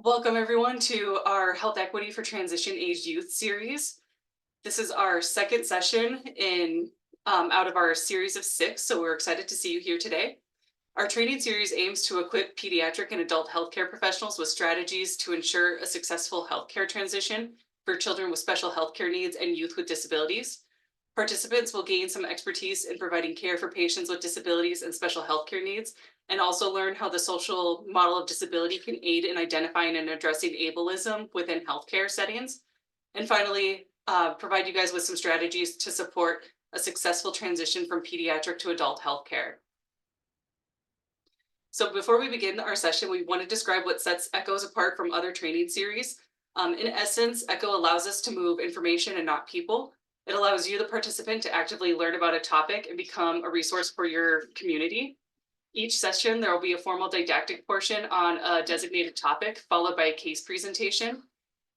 Welcome everyone to our Health Equity for Transition Aged Youth series. This is our second session out of our series of 6, so we're excited to see you here today. Our training series aims to equip pediatric and adult healthcare professionals with strategies to ensure a successful healthcare transition for children with special healthcare needs and youth with disabilities. Participants will gain some expertise in providing care for patients with disabilities and special healthcare needs, and also learn how the social model of disability can aid in identifying and addressing ableism within healthcare settings. And finally, provide you guys with some strategies to support a successful transition from pediatric to adult healthcare. So before we begin our session, we want to describe what sets ECHOs apart from other training series. In essence, ECHO allows us to move information and not people. It allows you, the participant, to actively learn about a topic and become a resource for your community. Each session, there will be a formal didactic portion on a designated topic, followed by a case presentation.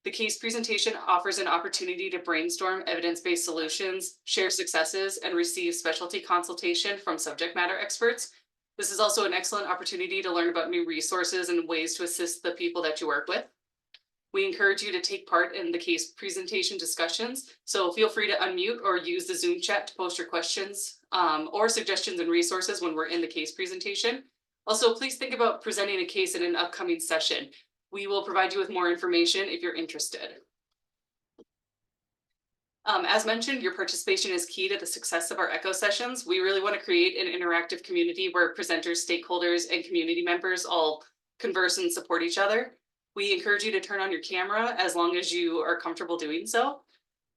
The case presentation offers an opportunity to brainstorm evidence-based solutions, share successes, and receive specialty consultation from subject matter experts. This is also an excellent opportunity to learn about new resources and ways to assist the people that you work with. We encourage you to take part in the case presentation discussions, so feel free to unmute or use the Zoom chat to post your questions or suggestions and resources when we're in the case presentation. Also, please think about presenting a case in an upcoming session. We will provide you with more information if you're interested. As mentioned, your participation is key to the success of our ECHO sessions. We really want to create an interactive community where presenters, stakeholders, and community members all converse and support each other. We encourage you to turn on your camera as long as you are comfortable doing so.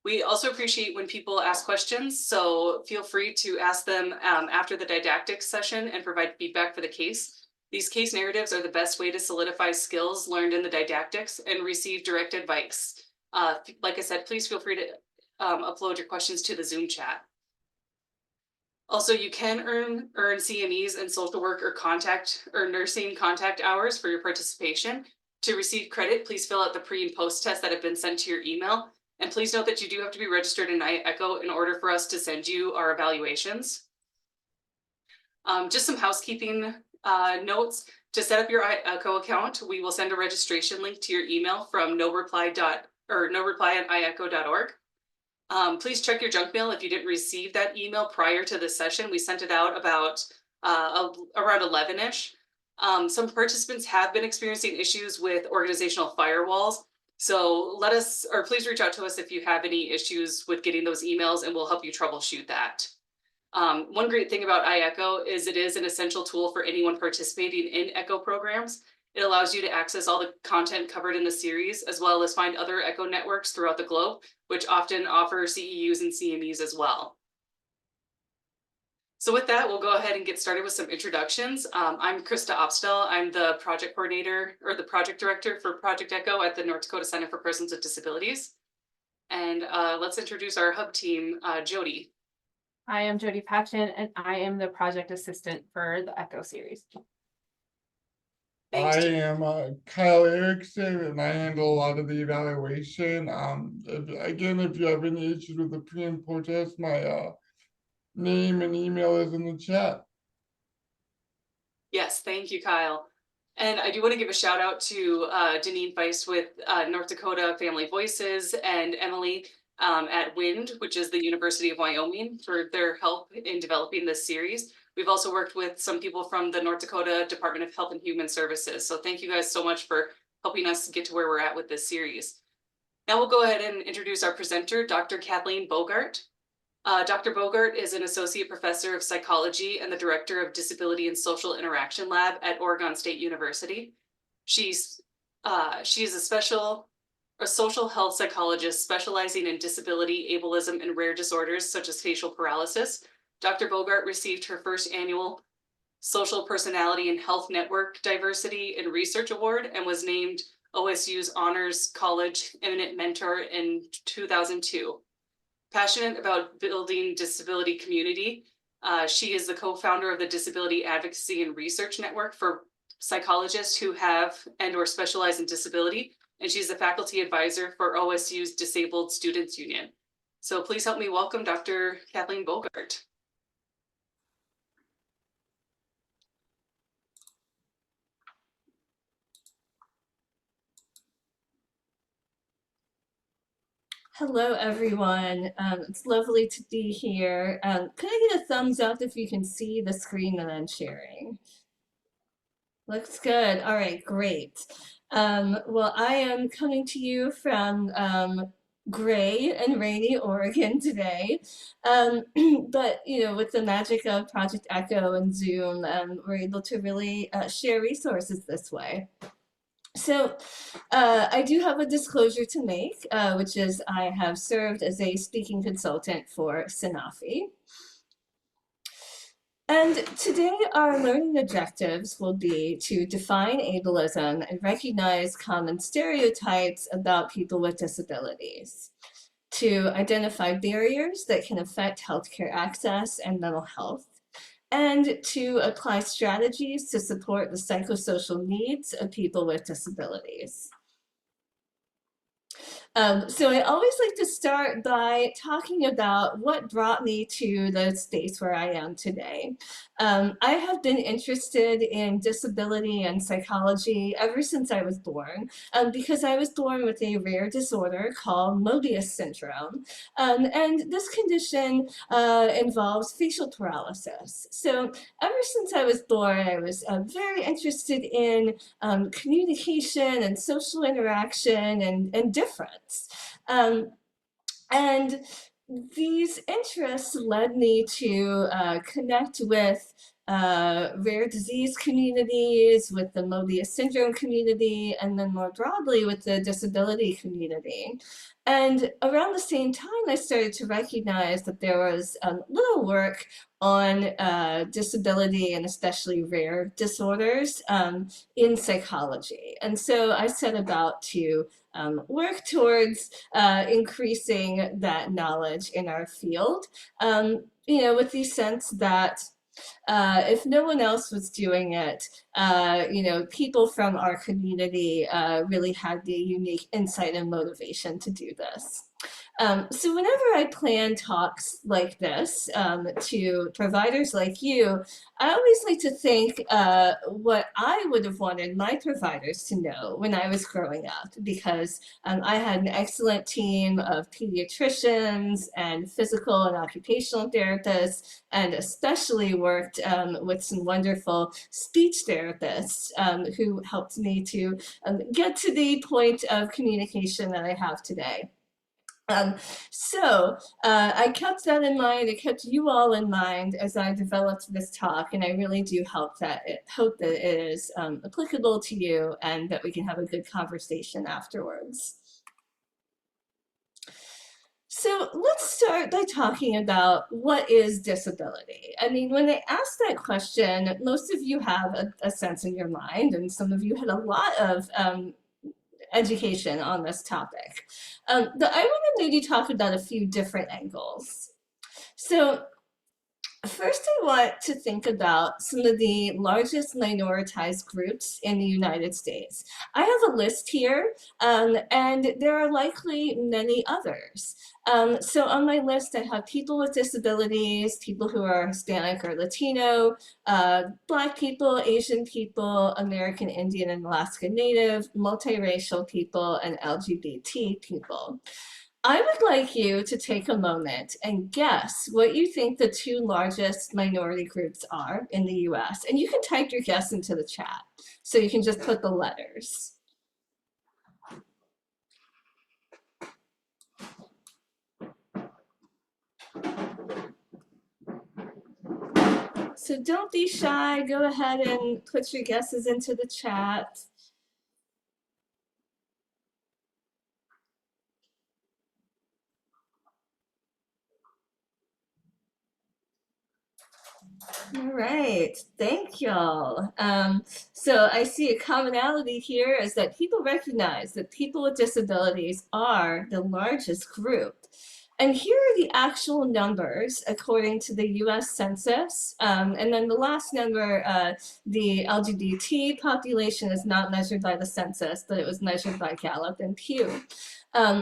We also appreciate when people ask questions, so feel free to ask them after the didactic session and provide feedback for the case. These case narratives are the best way to solidify skills learned in the didactics and receive direct advice. Like I said, please feel free to upload your questions to the Zoom chat. Also, you can earn CMEs and social work or nursing contact hours for your participation. To receive credit, please fill out the pre and post tests that have been sent to your email. And please note that you do have to be registered in ECHO in order for us to send you our evaluations. Just some housekeeping notes. To set up your ECHO account, we will send a registration link to your email from noreply@iecho.org. Please check your junk mail if you didn't receive that email prior to the session. We sent it out about around 11-ish. Some participants have been experiencing issues with organizational firewalls. So please reach out to us if you have any issues with getting those emails, and we'll help you troubleshoot that. One great thing about iEcho is it is an essential tool for anyone participating in ECHO programs. It allows you to access all the content covered in the series, as well as find other ECHO networks throughout the globe, which often offer CEUs and CMEs as well. So with that, we'll go ahead and get started with some introductions. I'm Krista Opstel. I'm the project coordinator or the project director for Project ECHO at the North Dakota Center for Persons with Disabilities. And let's introduce our hub team, Jody. I am Jody Patchen, and I am the project assistant for the ECHO series. Thanks, I am Kyle Erickson, and I handle a lot of the evaluation. If you have any issues with the pre and post test, my name and email is in the chat. Yes, thank you, Kyle. And I do want to give a shout out to Deneen Feist with North Dakota Family Voices and Emily at WIND, which is the University of Wyoming, for their help in developing this series. We've also worked with some people from the North Dakota Department of Health and Human Services. So thank you guys so much for helping us get to where we're at with this series. Now we'll go ahead and introduce our presenter, Dr. Kathleen Bogart. Dr. Bogart is an associate professor of psychology and the director of Disability and Social Interaction Lab at Oregon State University. She is a social health psychologist specializing in disability, ableism, and rare disorders such as facial paralysis. Dr. Bogart received her first annual Social Personality and Health Network Diversity and Research Award and was named OSU's Honors College Eminent Mentor in 2002. Passionate about building disability community, she is the co-founder of the Disability Advocacy and Research Network for psychologists who have and/or specialize in disability, and she's a faculty advisor for OSU's Disabled Students Union. So please help me welcome Dr. Kathleen Bogart. Hello, everyone. It's lovely to be here. Could I get a thumbs up if you can see the screen that I'm sharing? Looks good. All right, great. Well, I am coming to you from gray and rainy Oregon today. But, with the magic of Project Echo and Zoom, we're able to really share resources this way. So I do have a disclosure to make, which is I have served as a speaking consultant for Sanofi. And today our learning objectives will be to define ableism and recognize common stereotypes about people with disabilities, to identify barriers that can affect healthcare access and mental health, and to apply strategies to support the psychosocial needs of people with disabilities. So I always like to start by talking about what brought me to the space where I am today. I have been interested in disability and psychology ever since I was born, because I was born with a rare disorder called Mobius syndrome. And this condition involves facial paralysis. So ever since I was born, I was very interested in communication and social interaction and difference. And these interests led me to connect with rare disease communities, with the Mobius syndrome community, and then more broadly with the disability community. And around the same time, I started to recognize that there was little work on disability and especially rare disorders in psychology. And so I set about to work towards increasing that knowledge in our field, with the sense that if no one else was doing it, people from our community really had the unique insight and motivation to do this. So whenever I plan talks like this to providers like you, I always like to think what I would have wanted my providers to know when I was growing up, because I had an excellent team of pediatricians and physical and occupational therapists, and especially worked with some wonderful speech therapists who helped me to get to the point of communication that I have today. So I kept that in mind. I kept you all in mind as I developed this talk, and I really do hope that it is applicable to you and that we can have a good conversation afterwards. So let's start by talking about what is disability. I mean, when I ask that question, most of you have a sense in your mind, and some of you had a lot of education on this topic. But I want to maybe talk about a few different angles. So first, I want to think about some of the largest minoritized groups in the United States. I have a list here, and there are likely many others. So on my list, I have people with disabilities, people who are Hispanic or Latino, Black people, Asian people, American Indian and Alaska Native, multiracial people, and LGBT people. I would like you to take a moment and guess what you think the two largest minority groups are in the US. And you can type your guess into the chat, so you can just put the letters. So don't be shy, go ahead and put your guesses into the chat. All right, thank y'all. So I see a commonality here is that people recognize that people with disabilities are the largest group. And here are the actual numbers according to the US Census. And then the last number, the LGBT population is not measured by the census, but it was measured by Gallup and Pew.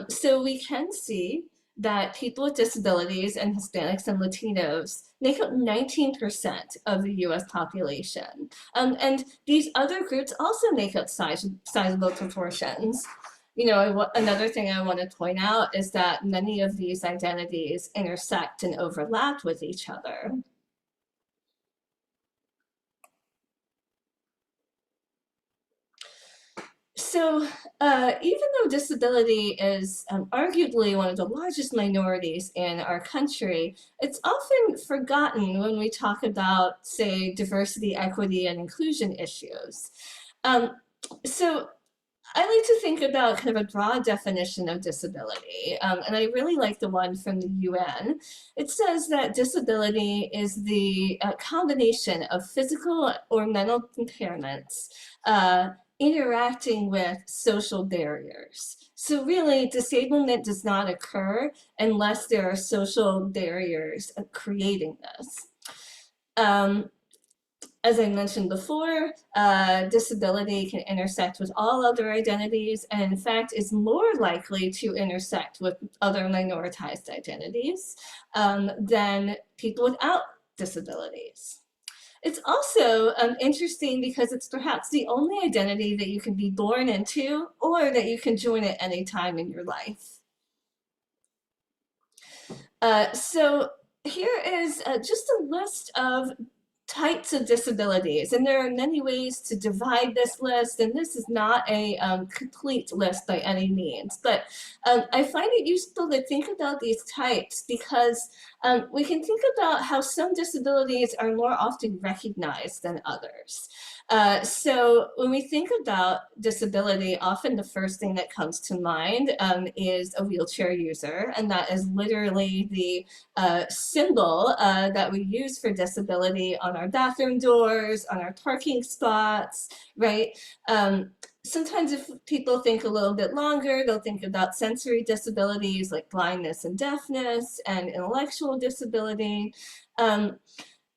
So we can see that people with disabilities and Hispanics and Latinos make up 19% of the US population. And these other groups also make up sizable proportions. Another thing I want to point out is that many of these identities intersect and overlap with each other. So even though disability is arguably one of the largest minorities in our country, it's often forgotten when we talk about, say, diversity, equity, and inclusion issues. So I like to think about kind of a broad definition of disability, and I really like the one from the UN. It says that disability is the combination of physical or mental impairments interacting with social barriers. So really, disablement does not occur unless there are social barriers creating this. As I mentioned before, disability can intersect with all other identities, and in fact is more likely to intersect with other minoritized identities than people without disabilities. It's also interesting because it's perhaps the only identity that you can be born into or that you can join at any time in your life. So here is just a list of types of disabilities, and there are many ways to divide this list, and this is not a complete list by any means, but I find it useful to think about these types because we can think about how some disabilities are more often recognized than others. So when we think about disability, often the first thing that comes to mind is a wheelchair user, and that is literally the symbol that we use for disability on our bathroom doors, on our parking spots, right? Sometimes if people think a little bit longer, they'll think about sensory disabilities like blindness and deafness and intellectual disability.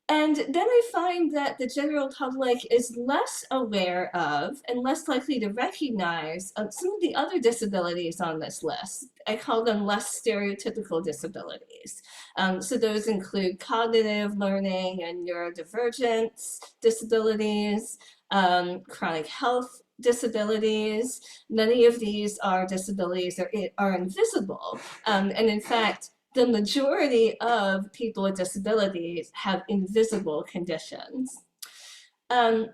And then I find that the general public is less aware of and less likely to recognize some of the other disabilities on this list. I call them less stereotypical disabilities. So those include cognitive, learning, and neurodivergence disabilities, chronic health disabilities. Many of these are disabilities that are invisible. And in fact, the majority of people with disabilities have invisible conditions. And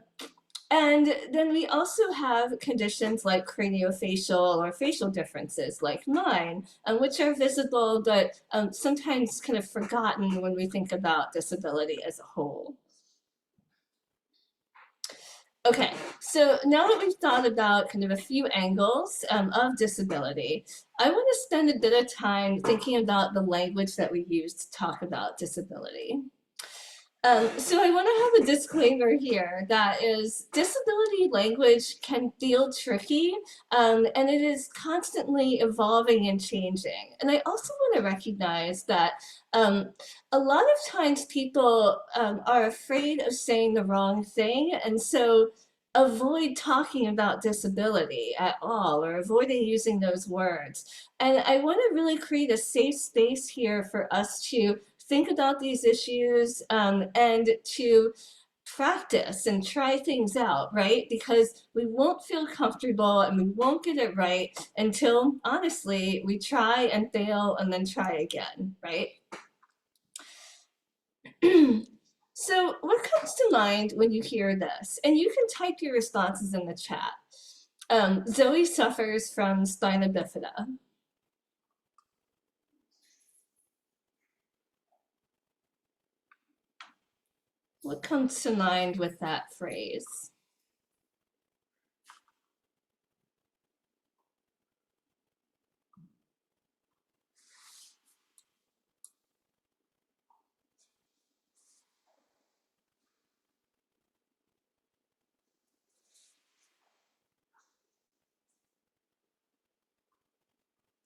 then we also have conditions like craniofacial or facial differences like mine, which are visible but sometimes kind of forgotten when we think about disability as a whole. Okay, so now that we've thought about kind of a few angles of disability, I want to spend a bit of time thinking about the language that we use to talk about disability. So I want to have a disclaimer here that is disability language can feel tricky and it is constantly evolving and changing. And I also want to recognize that a lot of times people are afraid of saying the wrong thing, and so avoid talking about disability at all or avoiding using those words. And I want to really create a safe space here for us to think about these issues and to practice and try things out, right? Because we won't feel comfortable and we won't get it right until, honestly, we try and fail and then try again, right? So what comes to mind when you hear this? And you can type your responses in the chat. Zoe suffers from spina bifida. What comes to mind with that phrase?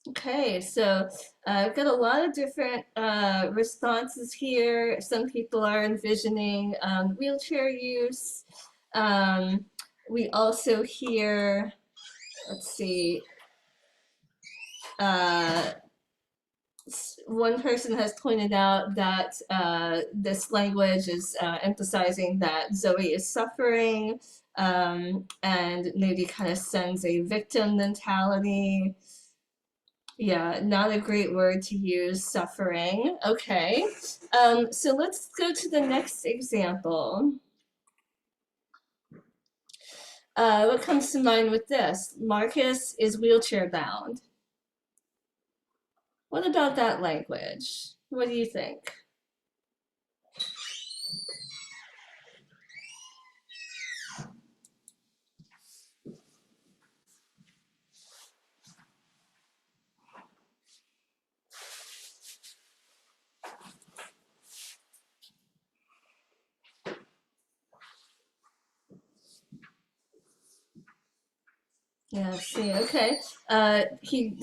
Okay, so I've got a lot of different responses here. Some people are envisioning wheelchair use. We also hear, let's see, one person has pointed out that this language is emphasizing that Zoe is suffering, and maybe kind of sends a victim mentality. Yeah, not a great word to use, suffering. Okay, so let's go to the next example. What comes to mind with this? Marcus is wheelchair bound. What about that language? What do you think? Yeah, see, okay. He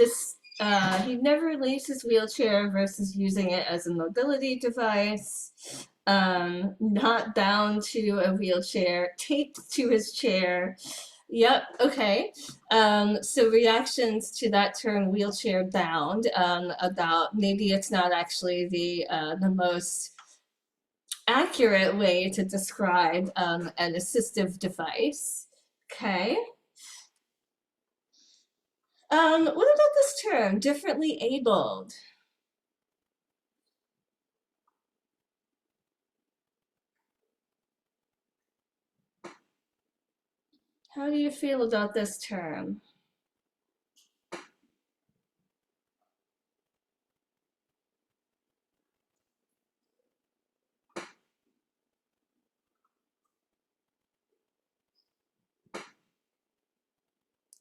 never leaves his wheelchair versus using it as a mobility device. Not bound to a wheelchair, taped to his chair. Yep, okay. So reactions to that term wheelchair bound, about maybe it's not actually the most accurate way to describe an assistive device. Okay. What about this term, differently abled? How do you feel about this term?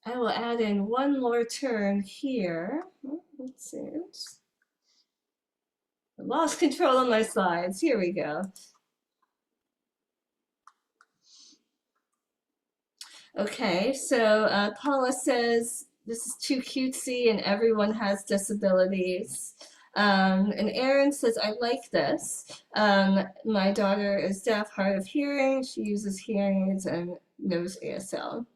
I will add in one more term here. Let's see. Oops. I lost control of my slides. Here we go. Okay, so Paula says this is too cutesy and everyone has disabilities. And Erin says, I like this. My daughter is deaf, hard of hearing. She uses hearing aids and knows ASL.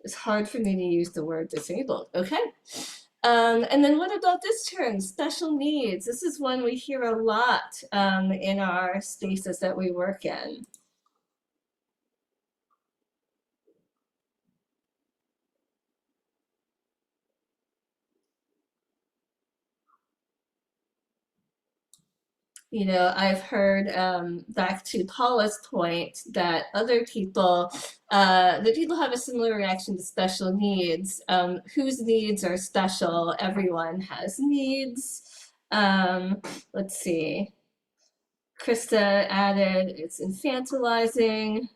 It's hard for me to use the word disabled. Okay. And then what about this term, special needs? This is one we hear a lot in our spaces that we work in. You know, I've heard back to Paula's point that other people, that people have a similar reaction to special needs. Whose needs are special? Everyone has needs. Let's see. Krista added, it's infantilizing.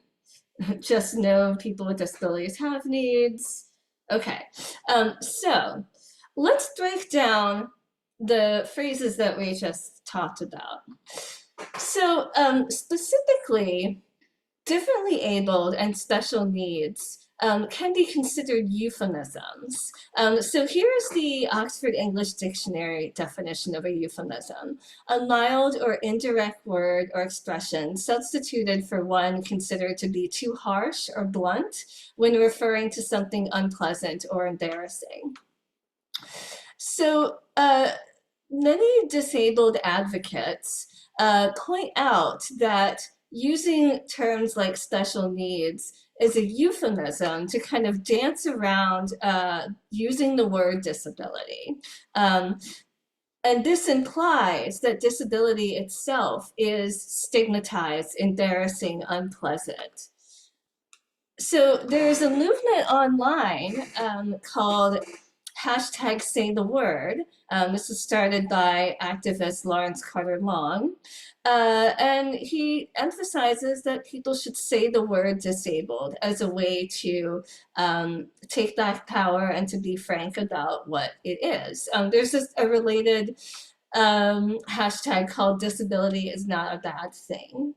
Just know people with disabilities have needs. Okay, so let's break down the phrases that we just talked about. So specifically, differently abled and special needs can be considered euphemisms. So here's the Oxford English Dictionary definition of a euphemism: a mild or indirect word or expression substituted for one considered to be too harsh or blunt when referring to something unpleasant or embarrassing. So many disabled advocates point out that using terms like special needs is a euphemism to kind of dance around using the word disability. And this implies that disability itself is stigmatized, embarrassing, unpleasant. So there's a movement online called #SayTheWord. This was started by activist Lawrence Carter Long. And he emphasizes that people should say the word disabled as a way to take back power and to be frank about what it is. There's just a related hashtag called disability is not a bad thing.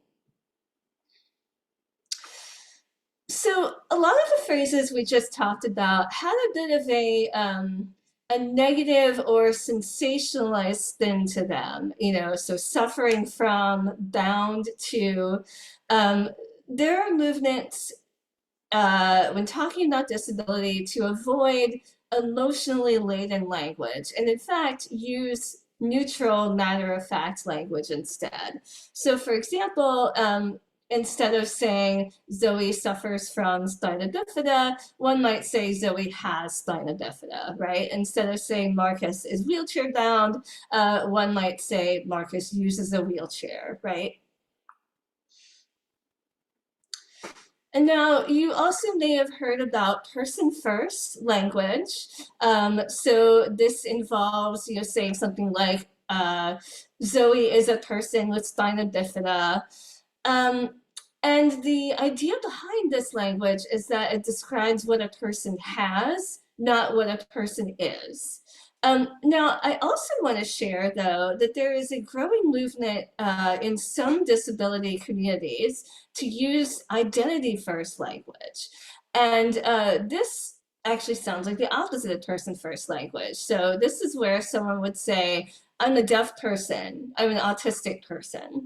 So a lot of the phrases we just talked about had a bit of a negative or sensationalized spin to them, you know, so suffering from, bound to. There are movements when talking about disability to avoid emotionally laden language and in fact use neutral, matter-of-fact language instead. So for example, instead of saying Zoe suffers from spina bifida, one might say Zoe has spina bifida, right? Instead of saying Marcus is wheelchair bound, one might say Marcus uses a wheelchair, right? And now you also may have heard about person first language. So this involves, saying something like Zoe is a person with spina bifida. And the idea behind this language is that it describes what a person has, not what a person is. Now, I also want to share, though, that there is a growing movement in some disability communities to use identity-first language. And this actually sounds like the opposite of person-first language. So this is where someone would say, I'm a deaf person, I'm an autistic person.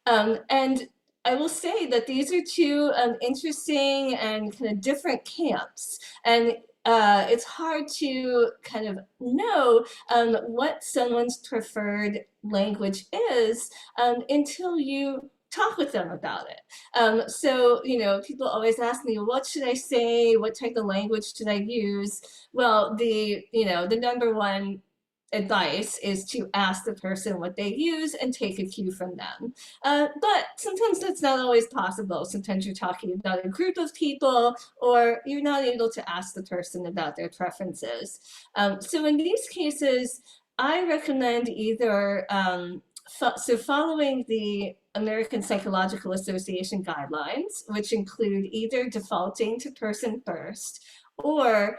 And I will say that these are two interesting and kind of different camps. And it's hard to kind of know what someone's preferred language is until you talk with them about it. So, people always ask me, what should I say? What type of language should I use? Well, the number one advice is to ask the person what they use and take a cue from them. But sometimes that's not always possible. Sometimes you're talking about a group of people, or you're not able to ask the person about their preferences. So in these cases, I recommend either, following the American Psychological Association guidelines, which include either defaulting to person first or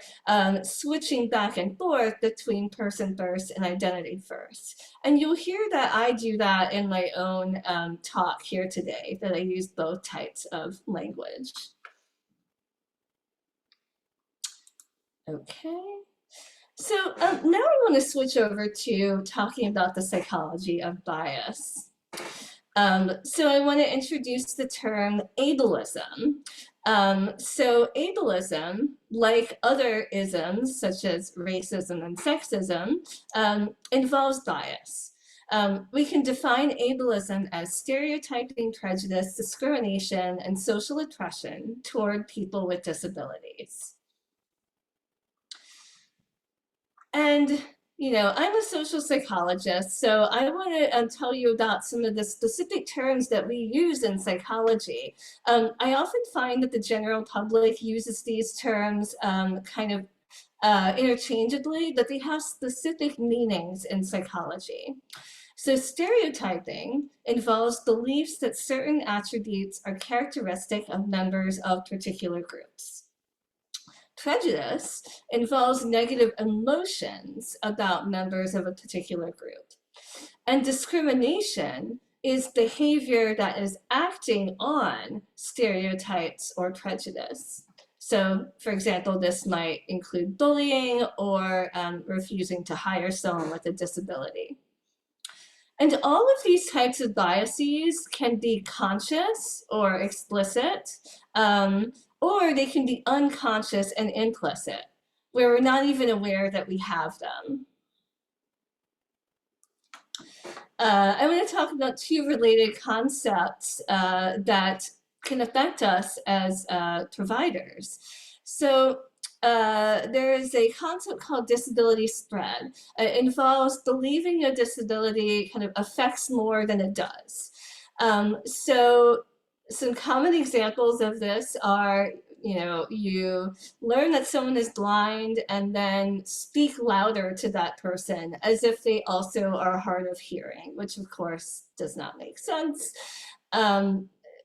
switching back and forth between person first and identity first. And you'll hear that I do that in my own talk here today, that I use both types of language. Okay. So now I want to switch over to talking about the psychology of bias. So I want to introduce the term ableism. So ableism, like other isms such as racism and sexism, involves bias. We can define ableism as stereotyping, prejudice, discrimination, and social oppression toward people with disabilities. And I'm a social psychologist, so I want to tell you about some of the specific terms that we use in psychology. I often find that the general public uses these terms kind of interchangeably, but they have specific meanings in psychology. So stereotyping involves beliefs that certain attributes are characteristic of members of particular groups. Prejudice involves negative emotions about members of a particular group. And discrimination is behavior that is acting on stereotypes or prejudice. So, for example, this might include bullying or refusing to hire someone with a disability. And all of these types of biases can be conscious or explicit, or they can be unconscious and implicit, where we're not even aware that we have them. I want to talk about two related concepts that can affect us as providers. So there is a concept called disability spread. It involves believing a disability kind of affects more than it does. So some common examples of this are, you learn that someone is blind and then speak louder to that person as if they also are hard of hearing, which of course does not make sense.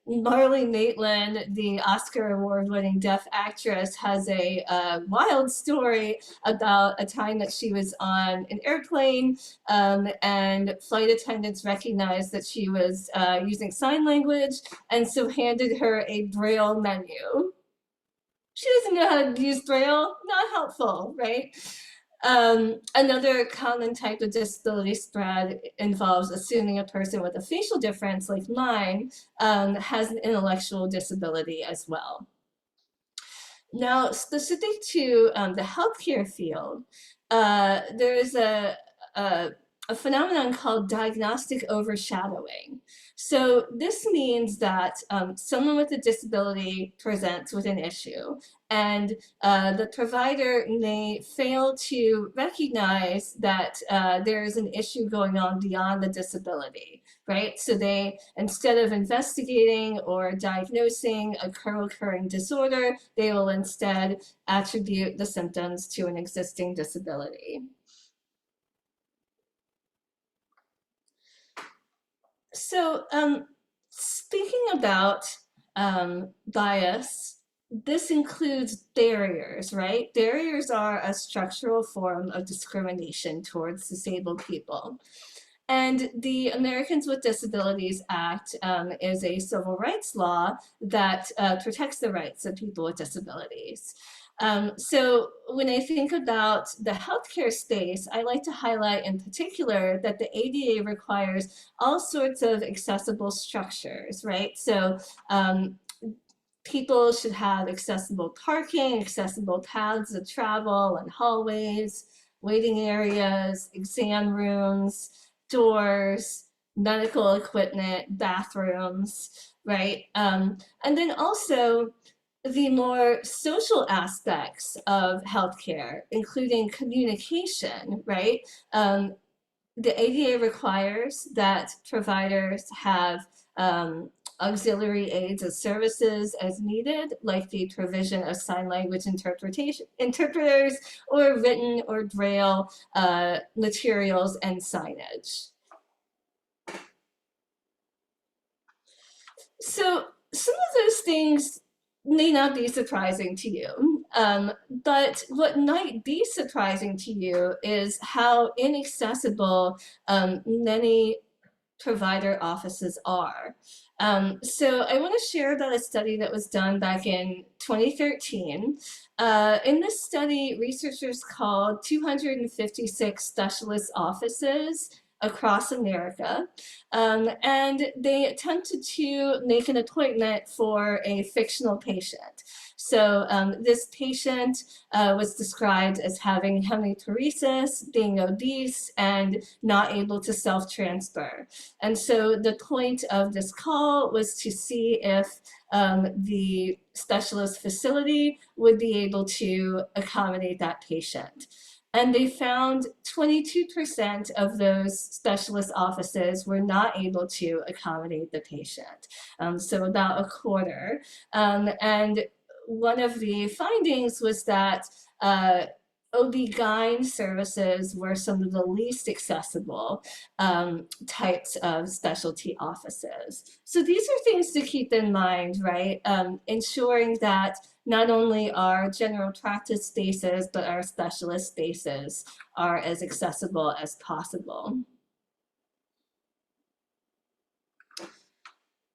Marlee Maitland, the Oscar award-winning deaf actress, has a wild story about a time that she was on an airplane and flight attendants recognized that she was using sign language and so handed her a Braille menu. She doesn't know how to use Braille, not helpful, right? Another common type of disability spread involves assuming a person with a facial difference like mine has an intellectual disability as well. Now, specific to the healthcare field, there is a a phenomenon called diagnostic overshadowing. So this means that someone with a disability presents with an issue, and the provider may fail to recognize that there is an issue going on beyond the disability, right? So they, instead of investigating or diagnosing a co-occurring disorder, they will instead attribute the symptoms to an existing disability. So speaking about bias, this includes barriers, right? Barriers are a structural form of discrimination towards disabled people. And the Americans with Disabilities Act is a civil rights law that protects the rights of people with disabilities. So when I think about the healthcare space, I like to highlight in particular that the ADA requires all sorts of accessible structures, right? So people should have accessible parking, accessible paths of travel and hallways, waiting areas, exam rooms, doors, medical equipment, bathrooms, right? And then also the more social aspects of healthcare, including communication, right? The ADA requires that providers have auxiliary aids and services as needed, like the provision of sign language interpreters, or written or braille materials and signage. So some of those things may not be surprising to you, but what might be surprising to you is how inaccessible many provider offices are. So I want to share about a study that was done back in 2013. In this study, researchers called 256 specialist offices across America, and they attempted to make an appointment for a fictional patient. So this patient was described as having hemiparesis, being obese, and not able to self-transfer. And so the point of this call was to see if the specialist facility would be able to accommodate that patient. And they found 22% of those specialist offices were not able to accommodate the patient, so about a quarter. And one of the findings was that OB-GYN services were some of the least accessible types of specialty offices. So these are things to keep in mind, right? Ensuring that not only our general practice spaces, but our specialist spaces are as accessible as possible.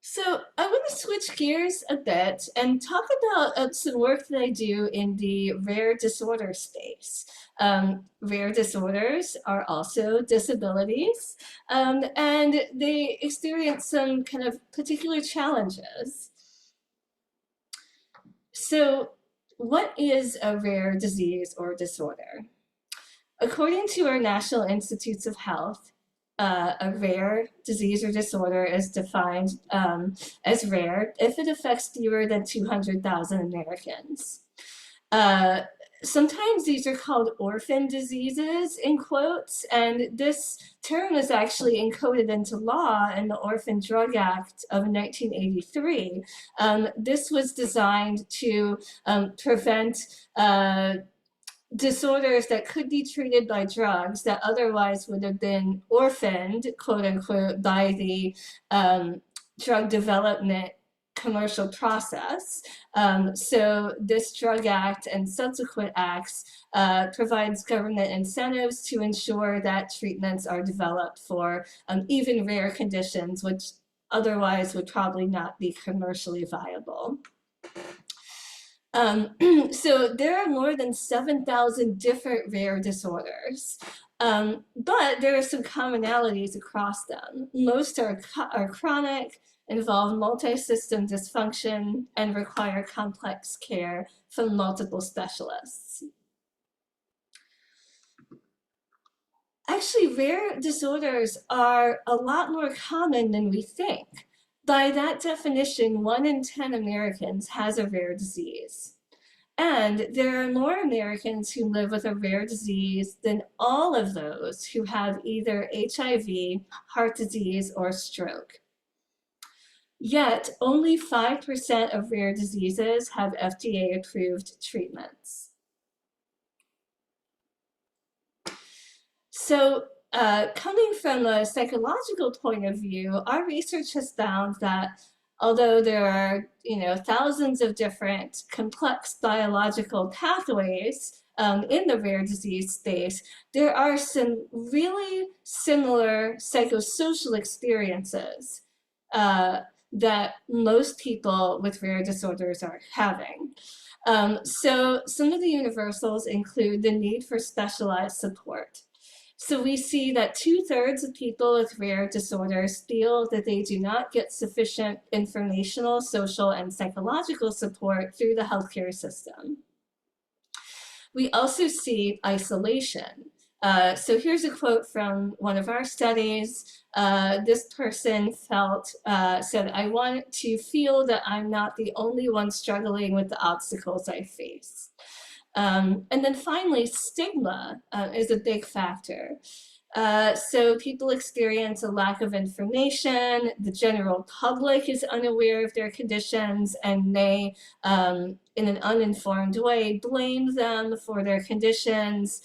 So I want to switch gears a bit and talk about some work that I do in the rare disorder space. Rare disorders are also disabilities, and they experience some kind of particular challenges. So what is a rare disease or disorder? According to our National Institutes of Health, a rare disease or disorder is defined as rare if it affects fewer than 200,000 Americans. Sometimes these are called orphan diseases, in quotes, and this term is actually encoded into law in the Orphan Drug Act of 1983. This was designed to prevent disorders that could be treated by drugs that otherwise would have been orphaned, quote unquote, by the drug development commercial process. So this drug act and subsequent acts provides government incentives to ensure that treatments are developed for even rare conditions, which otherwise would probably not be commercially viable. So there are more than 7,000 different rare disorders, but there are some commonalities across them. Most are chronic, involve multi-system dysfunction, and require complex care from multiple specialists. actually rare disorders are a lot more common than we think. By that definition, 1 in 10 Americans has a rare disease. And there are more Americans who live with a rare disease than all of those who have either HIV, heart disease, or stroke. Yet, only 5% of rare diseases have FDA-approved treatments. So, coming from a psychological point of view, our research has found that although there are, thousands of different complex biological pathways in the rare disease space, there are some really similar psychosocial experiences that most people with rare disorders are having. So some of the universals include the need for specialized support. So we see that 2/3 of people with rare disorders feel that they do not get sufficient informational, social, and psychological support through the healthcare system. We also see isolation. So here's a quote from one of our studies. This person said, "I want to feel that I'm not the only one struggling with the obstacles I face." And then finally, stigma is a big factor. So people experience a lack of information, the general public is unaware of their conditions, and they, in an uninformed way, blame them for their conditions,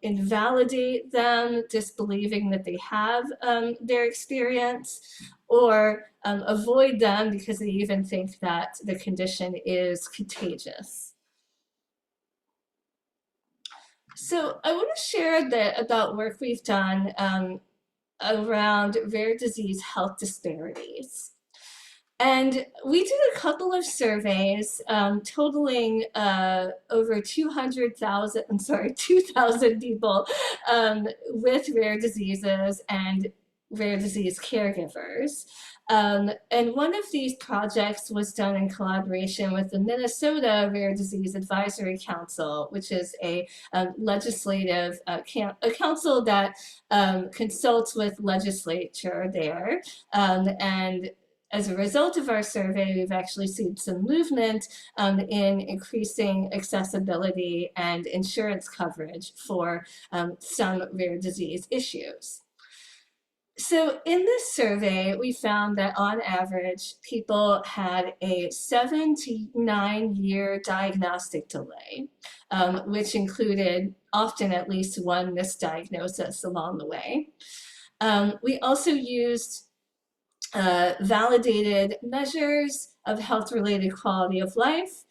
invalidate them, disbelieving that they have their experience, or avoid them because they even think that the condition is contagious. So I want to share a bit about work we've done around rare disease health disparities. And we did a couple of surveys totaling over 2,000 people with rare diseases and rare disease caregivers. And one of these projects was done in collaboration with the Minnesota Rare Disease Advisory Council, which is a legislative a council that consults with legislature there. And as a result of our survey, we've actually seen some movement in increasing accessibility and insurance coverage for some rare disease issues. So in this survey, we found that on average, people had a 7 to 9 year diagnostic delay, which included often at least one misdiagnosis along the way. We also used validated measures of health-related quality of life.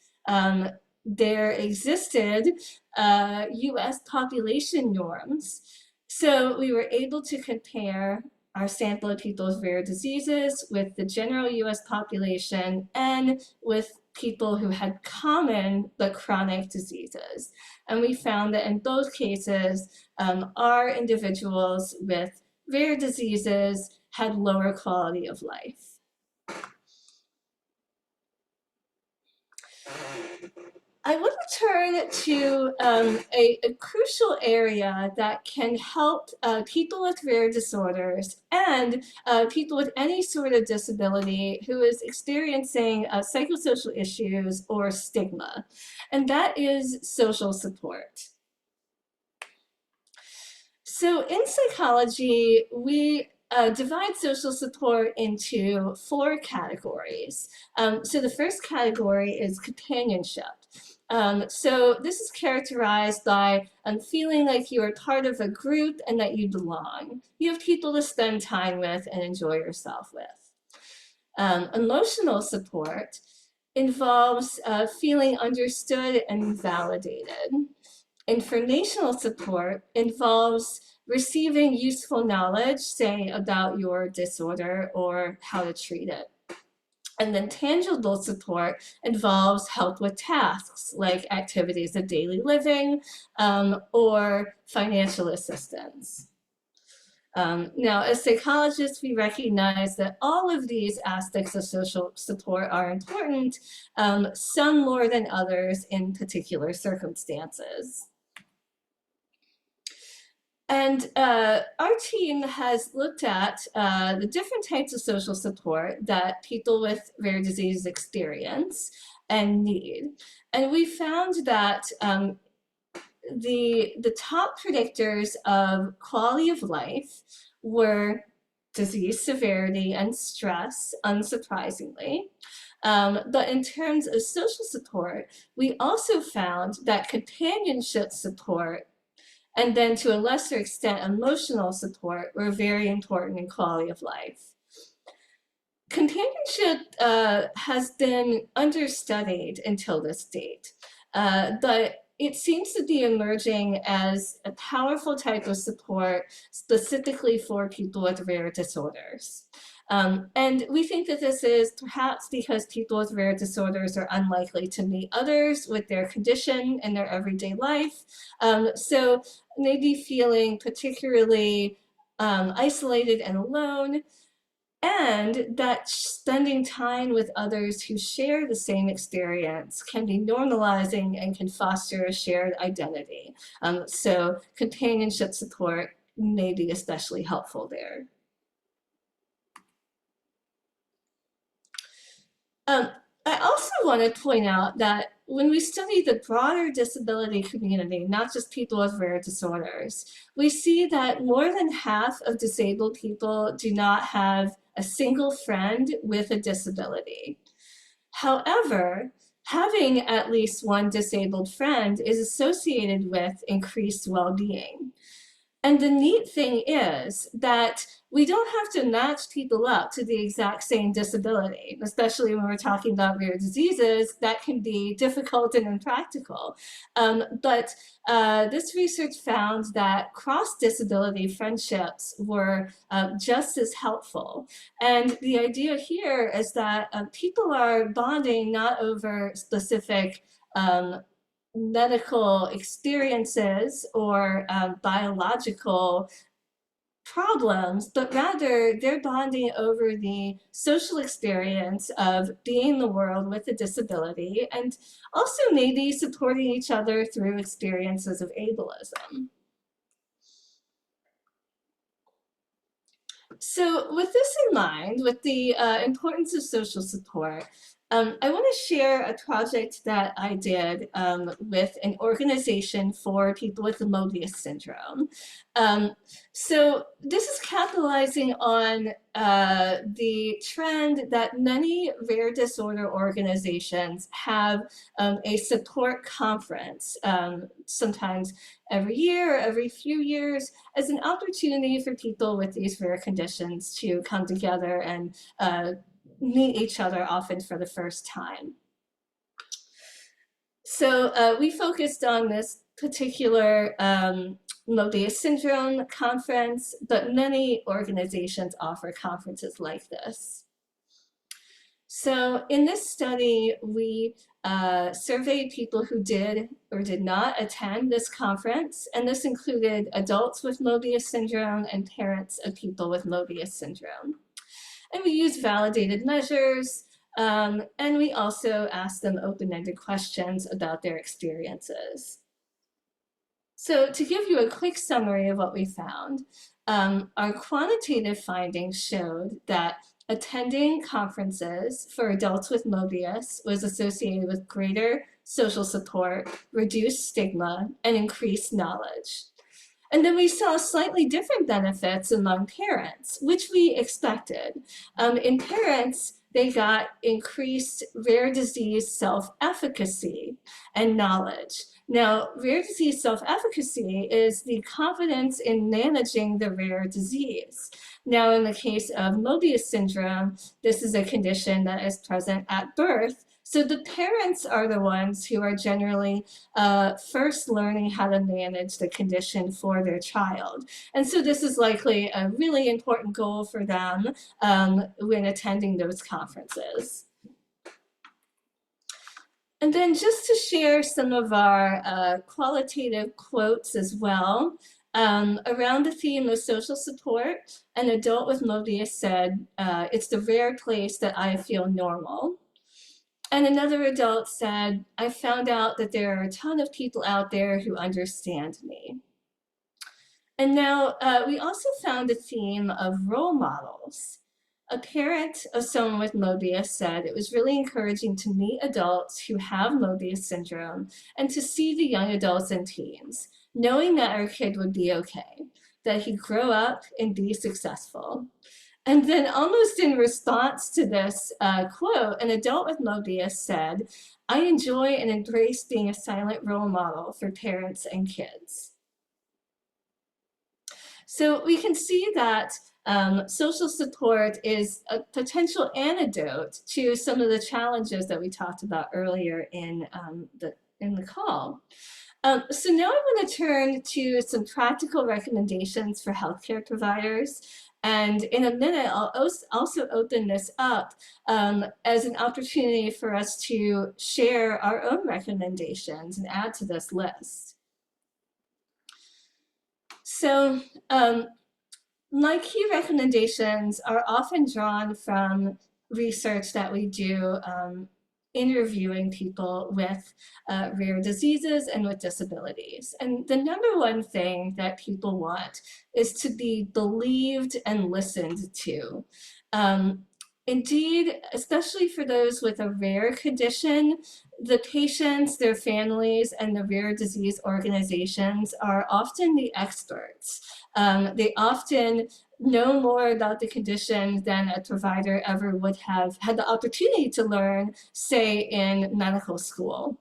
There existed US population norms. So we were able to compare our sample of people with rare diseases with the general US population and with people who had common but chronic diseases. And we found that in both cases, our individuals with rare diseases had lower quality of life. I want to turn to a crucial area that can help people with rare disorders and people with any sort of disability who is experiencing psychosocial issues or stigma, and that is social support. So in psychology, we divide social support into 4 categories. So the first category is companionship. So this is characterized by feeling like you are part of a group and that you belong. You have people to spend time with and enjoy yourself with. Emotional support involves feeling understood and validated. Informational support involves receiving useful knowledge, say about your disorder or how to treat it. And then tangible support involves help with tasks like activities of daily living or financial assistance. Now, as psychologists, we recognize that all of these aspects of social support are important, some more than others in particular circumstances. And our team has looked at the different types of social support that people with rare disease experience and need. And we found that the top predictors of quality of life were disease severity and stress, unsurprisingly. But in terms of social support, we also found that companionship support and then to a lesser extent, emotional support were very important in quality of life. Companionship has been understudied until this date, but it seems to be emerging as a powerful type of support specifically for people with rare disorders. And we think that this is perhaps because people with rare disorders are unlikely to meet others with their condition in their everyday life. So maybe feeling particularly isolated and alone, and that spending time with others who share the same experience can be normalizing and can foster a shared identity. So companionship support may be especially helpful there. I also want to point out that when we study the broader disability community, not just people with rare disorders, we see that more than half of disabled people do not have a single friend with a disability. However, having at least one disabled friend is associated with increased well-being. And the neat thing is that we don't have to match people up to the exact same disability, especially when we're talking about rare diseases. That can be difficult and impractical. But this research found that cross-disability friendships were just as helpful. And the idea here is that people are bonding not over specific medical experiences or biological problems, but rather they're bonding over the social experience of being in the world with a disability and also maybe supporting each other through experiences of ableism. So with this in mind, with the importance of social support, I want to share a project that I did with an organization for people with the Mobius syndrome. So this is capitalizing on the trend that many rare disorder organizations have a support conference, sometimes every year, every few years, as an opportunity for people with these rare conditions to come together and meet each other, often for the first time. So we focused on this particular Mobius syndrome conference, but many organizations offer conferences like this. So in this study, we surveyed people who did or did not attend this conference, and this included adults with Mobius syndrome and parents of people with Mobius syndrome. And we used validated measures, and we also asked them open-ended questions about their experiences. So to give you a quick summary of what we found, our quantitative findings showed that attending conferences for adults with Mobius was associated with greater social support, reduced stigma, and increased knowledge. And then we saw slightly different benefits among parents, which we expected. In parents, they got increased rare disease self-efficacy and knowledge. Now, rare disease self-efficacy is the confidence in managing the rare disease. Now, in the case of Mobius syndrome, this is a condition that is present at birth. So the parents are the ones who are generally first learning how to manage the condition for their child. And so this is likely a really important goal for them when attending those conferences. And then just to share some of our qualitative quotes as well, around the theme of social support, an adult with Mobius said, "It's the rare place that I feel normal." And another adult said, "I found out that there are a ton of people out there who understand me." And now we also found a theme of role models. A parent of someone with Mobius said it was really encouraging to meet adults who have Mobius syndrome and to see the young adults and teens, knowing that our kid would be okay, that he'd grow up and be successful. And then almost in response to this quote, an adult with Mobius said, I enjoy and embrace being a silent role model for parents and kids. So we can see that social support is a potential antidote to some of the challenges that we talked about earlier in the call. So now I want to turn to some practical recommendations for healthcare providers. And in a minute, I'll also open this up as an opportunity for us to share our own recommendations and add to this list. So my key recommendations are often drawn from research that we do interviewing people with rare diseases and with disabilities. And the number one thing that people want is to be believed and listened to. Indeed, especially for those with a rare condition, the patients, their families, and the rare disease organizations are often the experts. They often know more about the condition than a provider ever would have had the opportunity to learn, say, in medical school.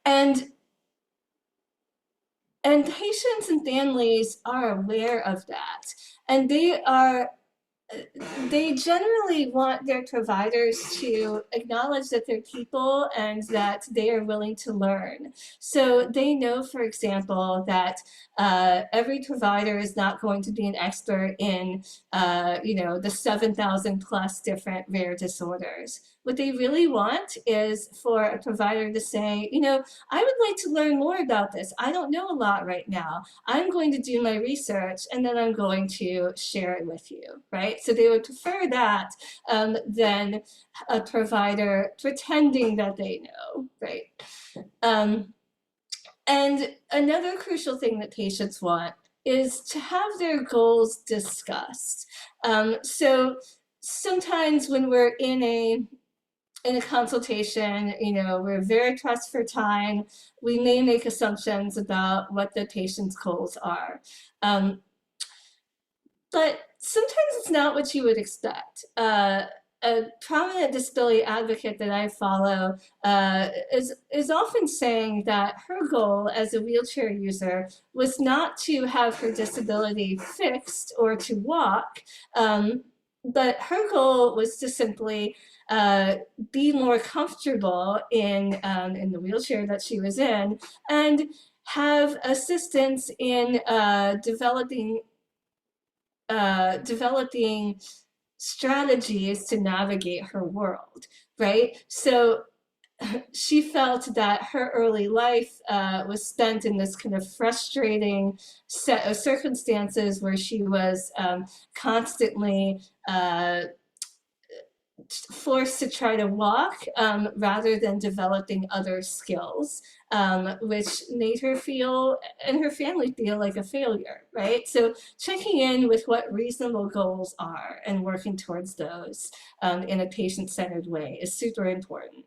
And patients and families are aware of that. And they generally want their providers to acknowledge that they're people and that they are willing to learn. So they know, for example, that every provider is not going to be an expert in, the 7,000 plus different rare disorders. What they really want is for a provider to say, I would like to learn more about this. I don't know a lot right now. I'm going to do my research and then I'm going to share it with you, right? So they would prefer that than a provider pretending that they know, right? And another crucial thing that patients want is to have their goals discussed. So sometimes when we're in a consultation, we're very pressed for time. We may make assumptions about what the patient's goals are. But sometimes it's not what you would expect. A prominent disability advocate that I follow is often saying that her goal as a wheelchair user was not to have her disability fixed or to walk, but her goal was to simply be more comfortable in the wheelchair that she was in and have assistance in developing strategies to navigate her world, right? So she felt that her early life was spent in this kind of frustrating set of circumstances where she was constantly forced to try to walk rather than developing other skills, which made her feel and her family feel like a failure, right? So checking in with what reasonable goals are and working towards those in a patient-centered way is super important.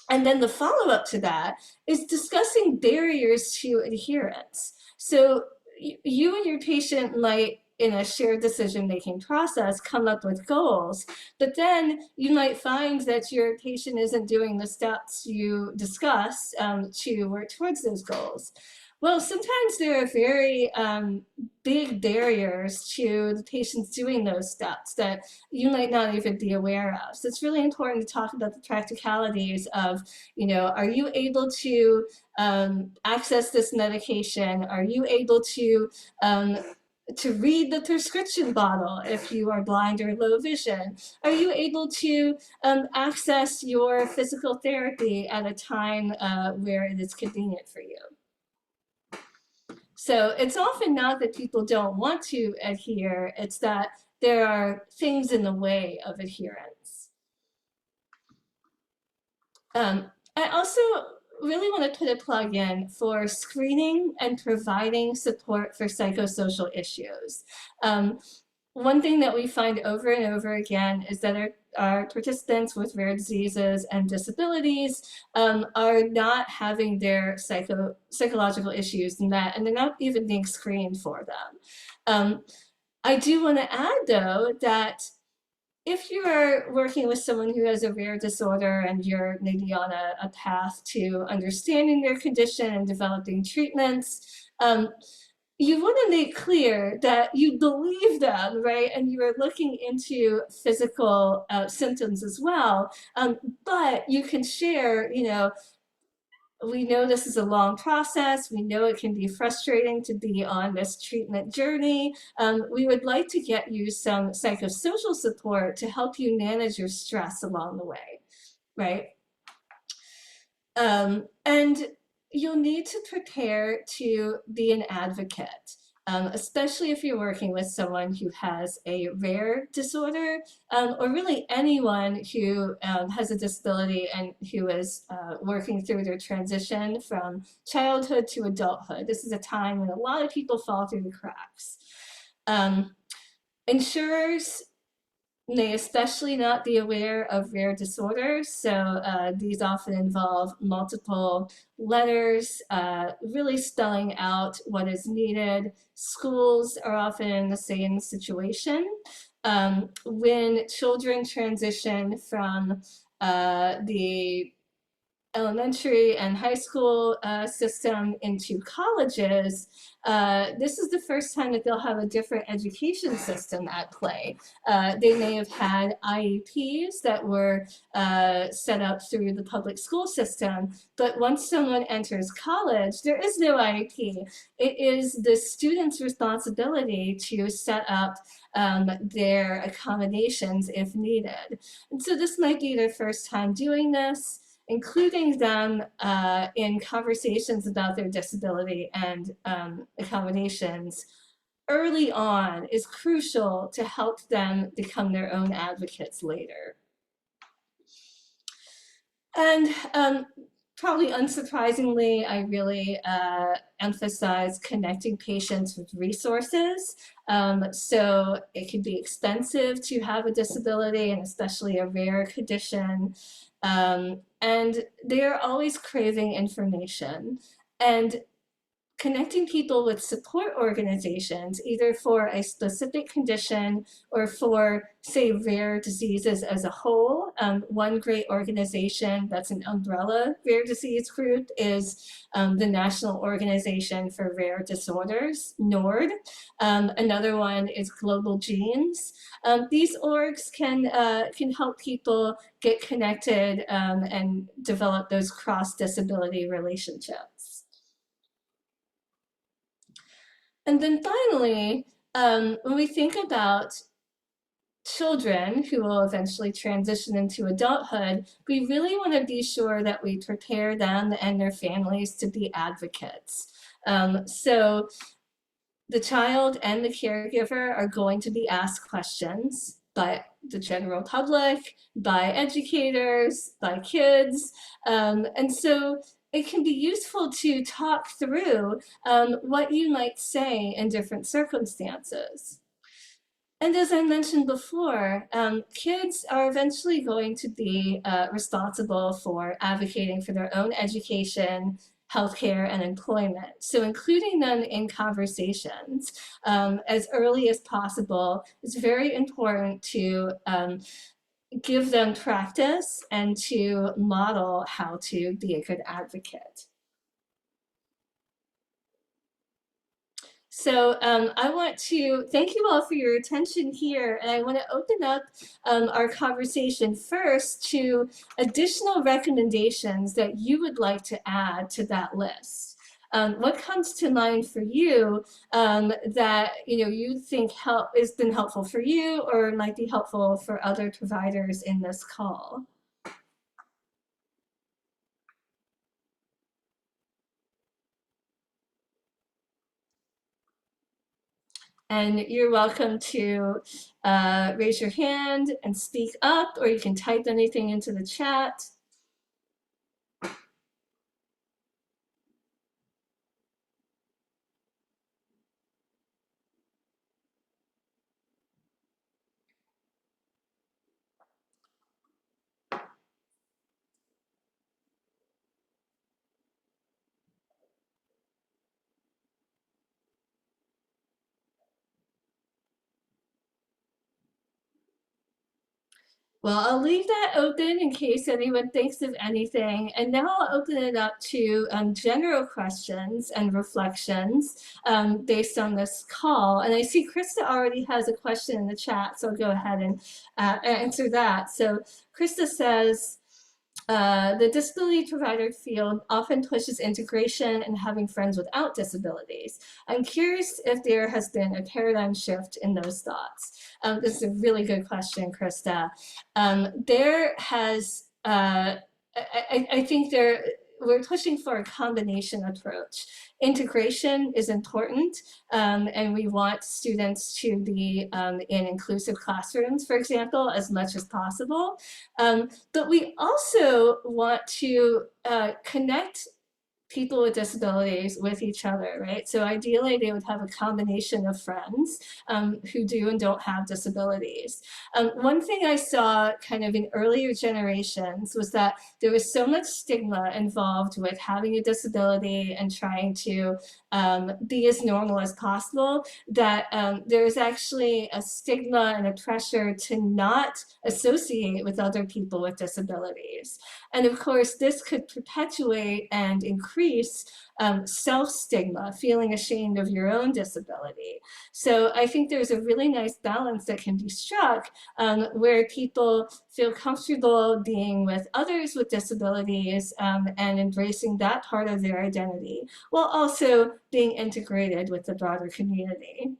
And then the follow-up to that is discussing barriers to adherence. So you and your patient might, in a shared decision-making process, come up with goals, but then you might find that your patient isn't doing the steps you discuss to work towards those goals. Well, sometimes there are very big barriers to the patients doing those steps that you might not even be aware of. So it's really important to talk about the practicalities of, are you able to access this medication? Are you able to read the prescription bottle if you are blind or low vision? Are you able to access your physical therapy at a time where it is convenient for you? So it's often not that people don't want to adhere, it's that there are things in the way of adherence. I also really want to put a plug in for screening and providing support for psychosocial issues. One thing that we find over and over again is that our participants with rare diseases and disabilities are not having their psychological issues met, and they're not even being screened for them. I do want to add, though, that if you are working with someone who has a rare disorder and you're maybe on a path to understanding their condition and developing treatments, you want to make clear that you believe them, right? And you are looking into physical symptoms as well. But you can share, we know this is a long process. We know it can be frustrating to be on this treatment journey. We would like to get you some psychosocial support to help you manage your stress along the way, right? And you'll need to prepare to be an advocate, especially if you're working with someone who has a rare disorder, or really anyone who has a disability and who is working through their transition from childhood to adulthood. This is a time when a lot of people fall through the cracks. Insurers may especially not be aware of rare disorders, so these often involve multiple letters, really spelling out what is needed. Schools are often in the same situation. When children transition from the elementary and high school system into colleges, this is the first time that they'll have a different education system at play. They may have had IEPs that were set up through the public school system, but once someone enters college, there is no IEP. It is the student's responsibility to set up their accommodations if needed. And so this might be their first time doing this. Including them in conversations about their disability and accommodations early on is crucial to help them become their own advocates later. And probably unsurprisingly, I really emphasize connecting patients with resources. So it can be expensive to have a disability, and especially a rare condition. And they're always craving information. And connecting people with support organizations, either for a specific condition or for, say, rare diseases as a whole. One great organization that's an umbrella rare disease group is the National Organization for Rare Disorders, NORD. Another one is Global Genes. These orgs can help people get connected and develop those cross-disability relationships. And then finally, when we think about children who will eventually transition into adulthood, we really want to be sure that we prepare them and their families to be advocates. So the child and the caregiver are going to be asked questions by the general public, by educators, by kids, and so it can be useful to talk through what you might say in different circumstances. And as I mentioned before, kids are eventually going to be responsible for advocating for their own education, healthcare, and employment. So including them in conversations as early as possible is very important to give them practice and to model how to be a good advocate. So I want to thank you all for your attention here, and I want to open up our conversation first to additional recommendations that you would like to add to that list. What comes to mind for you that you think has been helpful for you or might be helpful for other providers in this call? And you're welcome to raise your hand and speak up, or you can type anything into the chat. Well, I'll leave that open in case anyone thinks of anything. And now I'll open it up to general questions and reflections based on this call. And I see Krista already has a question in the chat, so I'll go ahead and answer that. So Krista says, the disability provider field often pushes integration and having friends without disabilities. I'm curious if there has been a paradigm shift in those thoughts. This is a really good question, Krista. There has, I think we're pushing for a combination approach. Integration is important, and we want students to be in inclusive classrooms, for example, as much as possible. But we also want to connect people with disabilities with each other, right? So ideally they would have a combination of friends who do and don't have disabilities. One thing I saw kind of in earlier generations was that there was so much stigma involved with having a disability and trying to be as normal as possible, that there is actually a stigma and a pressure to not associate with other people with disabilities. And of course, this could perpetuate and increase self-stigma, feeling ashamed of your own disability. So I think there's a really nice balance that can be struck where people feel comfortable being with others with disabilities and embracing that part of their identity, while also being integrated with the broader community.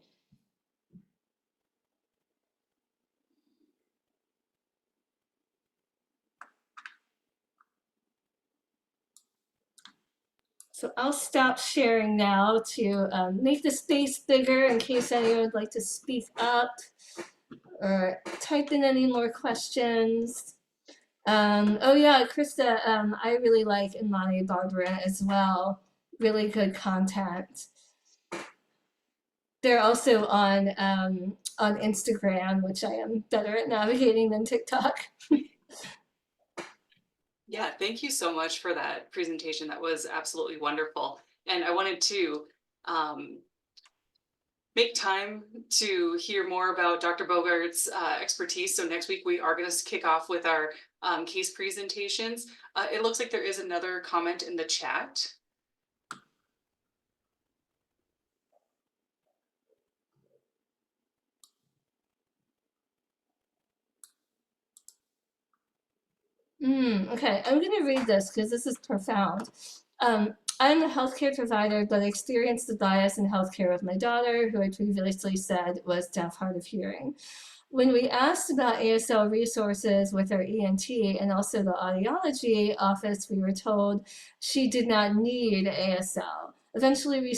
So I'll stop sharing now to make the space bigger in case anyone would like to speak up or type in any more questions. Oh yeah, Krista, I really like Imani Barbara as well. Really good content. They're also on Instagram, which I am better at navigating than TikTok. Yeah, thank you so much for that presentation. That was absolutely wonderful. And I wanted to make time to hear more about Dr. Bogart's expertise. So next week we are going to kick off with our case presentations. It looks like there is another comment in the chat. Okay, I'm going to read this because this is profound. I'm a healthcare provider, but experienced the bias in healthcare with my daughter, who I previously said was deaf, hard of hearing. When we asked about ASL resources with our ENT and also the audiology office, we were told she did not need ASL. Eventually, we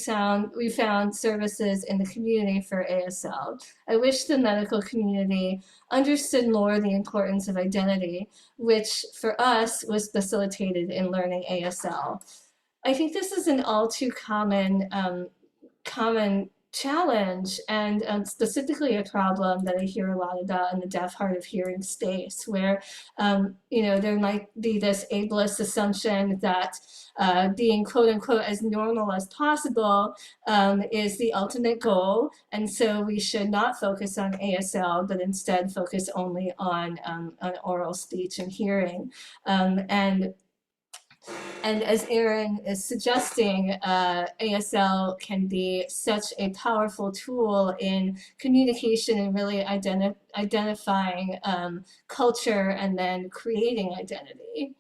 found services in the community for ASL. I wish the medical community understood more the importance of identity, which for us was facilitated in learning ASL. I think this is an all too common challenge, and specifically a problem that I hear a lot about in the deaf, hard of hearing space, where you know, there might be this ableist assumption that being quote unquote as normal as possible is the ultimate goal, and so we should not focus on ASL, but instead focus only on oral speech and hearing. And as Erin is suggesting, ASL can be such a powerful tool in communication and really identifying culture and then creating identity.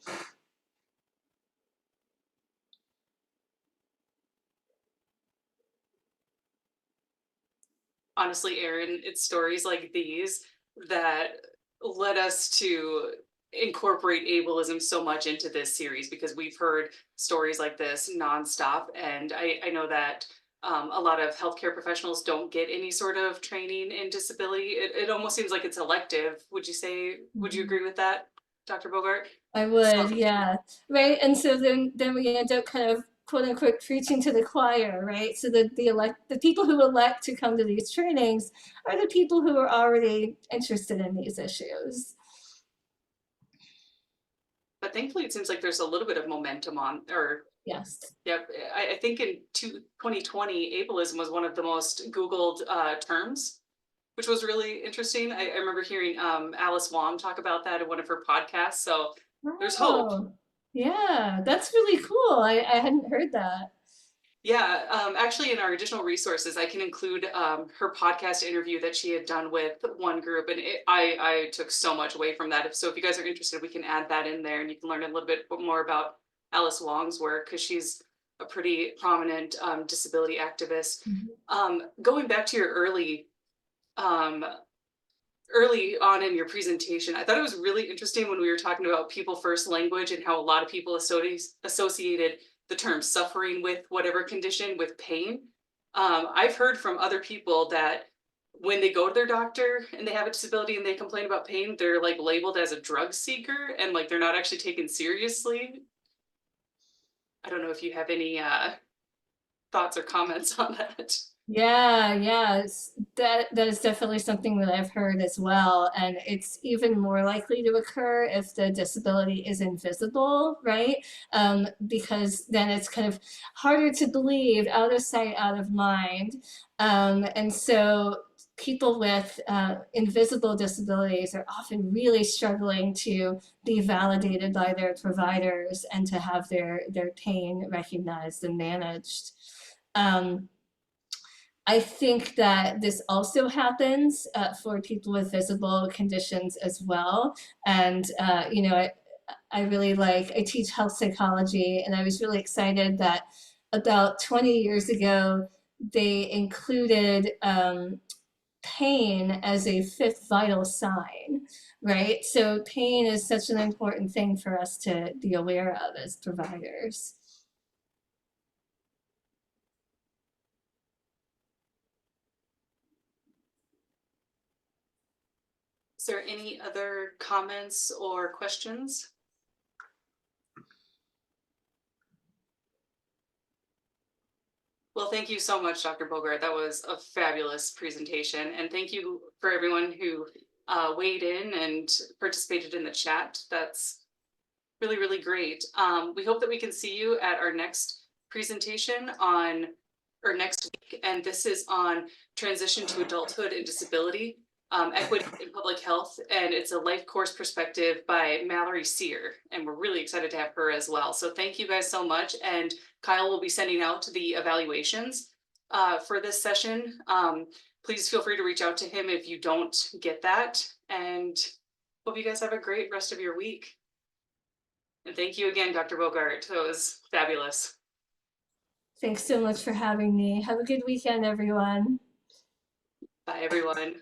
Honestly, Erin, it's stories like these that led us to incorporate ableism so much into this series, because we've heard stories like this nonstop. And I know that a lot of healthcare professionals don't get any sort of training in disability. It almost seems like it's elective. Would you say, would you agree with that, Dr. Bogart? I would, yeah, right. And so then we end up kind of quote unquote preaching to the choir, right? So that the people who elect to come to these trainings are the people who are already interested in these issues. But thankfully, it seems like there's a little bit of momentum on, or yes. Yep, I think in 2020, ableism was one of the most Googled terms. which was really interesting. I remember hearing Alice Wong talk about that in one of her podcasts. So there's hope. Oh, yeah, that's really cool. I hadn't heard that. Yeah, actually, in our additional resources, I can include her podcast interview that she had done with one group, and I took so much away from that. So if you guys are interested, we can add that in there, and you can learn a little bit more about Alice Wong's work because she's a pretty prominent disability activist. Going back to your early on in your presentation, I thought it was really interesting when we were talking about people first language and how a lot of people associated the term suffering with whatever condition with pain. I've heard from other people that when they go to their doctor and they have a disability and they complain about pain, they're like labeled as a drug seeker and like they're not actually taken seriously. I don't know if you have any thoughts or comments on that. Yeah, that is definitely something that I've heard as well. And it's even more likely to occur if the disability is invisible, right? Because then it's kind of harder to believe, out of sight, out of mind. And so people with invisible disabilities are often really struggling to be validated by their providers and to have their pain recognized and managed. I think that this also happens for people with visible conditions as well. And, you know, I really I teach health psychology, and I was really excited that about 20 years ago, they included pain as a fifth vital sign, right? So pain is such an important thing for us to be aware of as providers. Is there any other comments or questions? Well, thank you so much, Dr. Bogart. That was a fabulous presentation. And thank you for everyone who weighed in and participated in the chat. That's really, really great. We hope that we can see you at our next presentation next week. And this is on transition to adulthood and disability, equity in public health. And it's a life course perspective by Mallory Sear. And we're really excited to have her as well. So thank you guys so much. And Kyle will be sending out the evaluations for this session. Please feel free to reach out to him if you don't get that. And hope you guys have a great rest of your week. And thank you again, Dr. Bogart. That was fabulous. Thanks so much for having me. Have a good weekend, everyone. Bye, everyone.